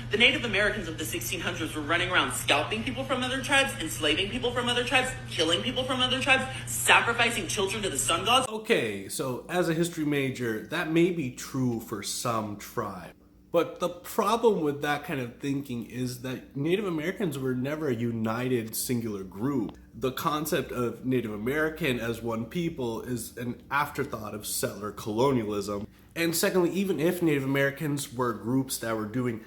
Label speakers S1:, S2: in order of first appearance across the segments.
S1: The Native Americans of the 1600s were running around scalping people from other tribes, enslaving people from other tribes, killing people from other tribes, sacrificing children to the sun gods.
S2: Okay, so as a history major, that may be true for some tribes. But the problem with that kind of thinking is that Native Americans were never a united singular group. The concept of Native American as one people is an afterthought of settler colonialism. And secondly, even if Native Americans were groups that were doing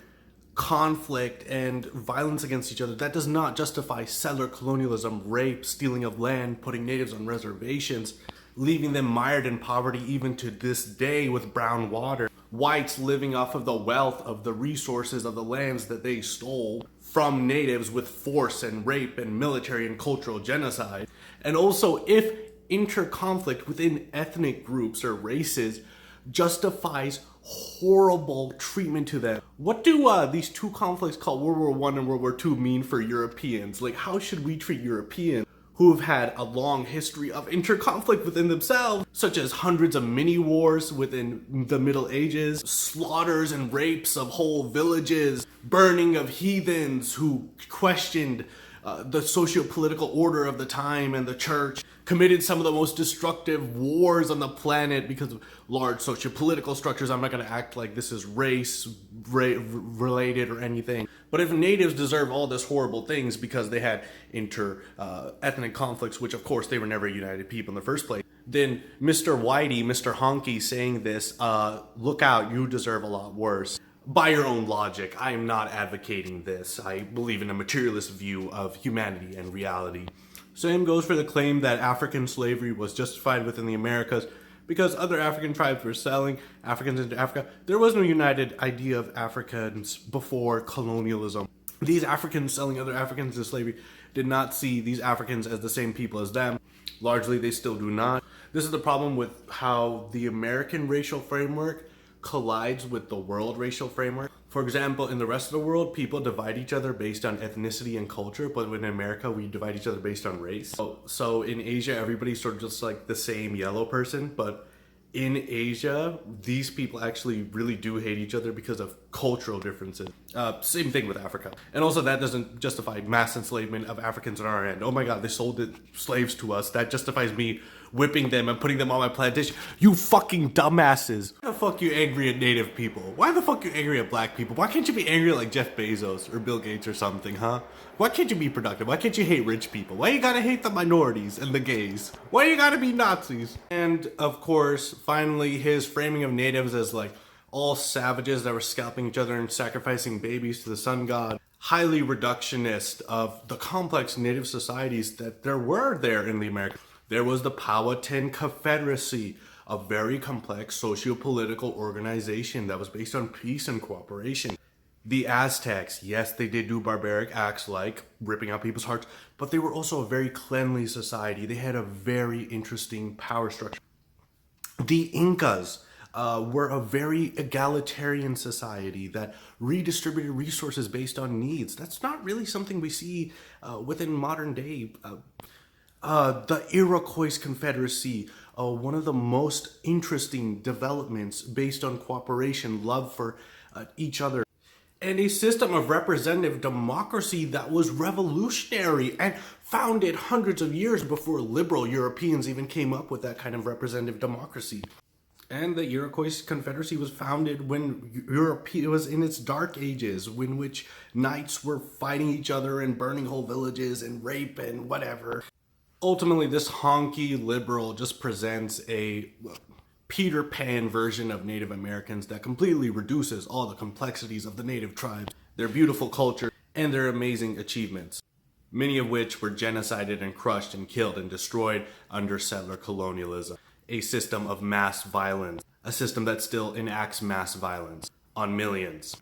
S2: conflict and violence against each other, that does not justify settler colonialism, rape, stealing of land, putting natives on reservations, leaving them mired in poverty even to this day with brown water. Whites living off of the wealth of the resources of the lands that they stole from natives with force and rape and military and cultural genocide. And also, if inter-conflict within ethnic groups or races justifies horrible treatment to them, what do these two conflicts called World War I and World War II mean for Europeans? Like, how should we treat Europeans who have had a long history of inter-conflict within themselves, such as hundreds of mini-wars within the Middle Ages, slaughters and rapes of whole villages, burning of heathens who questioned the socio-political order of the time and the church, committed some of the most destructive wars on the planet because of large socio-political structures. I'm not going to act like this is race-related or anything. But if natives deserve all this horrible things because they had ethnic conflicts, which of course they were never a united people in the first place, then Mr. Whitey, Mr. Honky saying this, look out, you deserve a lot worse. By your own logic, I am not advocating this. I believe in a materialist view of humanity and reality. Same goes for the claim that African slavery was justified within the Americas because other African tribes were selling Africans into Africa. There was no united idea of Africans before colonialism. These Africans selling other Africans into slavery did not see these Africans as the same people as them. Largely, they still do not. This is the problem with how the American racial framework collides with the world racial framework. For example, in the rest of the world, people divide each other based on ethnicity and culture, but in America, we divide each other based on race. So in Asia, everybody's sort of just like the same yellow person, but in Asia, these people actually really do hate each other because of cultural differences. Same thing with Africa. And also that doesn't justify mass enslavement of Africans on our end. Oh my God, they sold slaves to us. That justifies me whipping them and putting them on my plantation. You fucking dumbasses. Why the fuck you angry at native people? Why the fuck you angry at black people? Why can't you be angry at like Jeff Bezos or Bill Gates or something, huh? Why can't you be productive? Why can't you hate rich people? Why you gotta hate the minorities and the gays? Why you gotta be Nazis? And of course, finally, his framing of natives as like all savages that were scalping each other and sacrificing babies to the sun god, highly reductionist of the complex native societies that there were there in the Americas. There was the Powhatan Confederacy, a very complex socio-political organization that was based on peace and cooperation. The Aztecs, yes, they did do barbaric acts like ripping out people's hearts, but they were also a very cleanly society. They had a very interesting power structure. The Incas were a very egalitarian society that redistributed resources based on needs. That's not really something we see within modern day. The Iroquois Confederacy, one of the most interesting developments based on cooperation, love for each other, and a system of representative democracy that was revolutionary and founded hundreds of years before liberal Europeans even came up with that kind of representative democracy. And the Iroquois Confederacy was founded when Europe was in its dark ages, in which knights were fighting each other and burning whole villages and rape and whatever. Ultimately, this honky liberal just presents a Peter Pan version of Native Americans that completely reduces all the complexities of the native tribes, their beautiful culture, and their amazing achievements, many of which were genocided and crushed and killed and destroyed under settler colonialism, a system of mass violence, a system that still enacts mass violence on millions.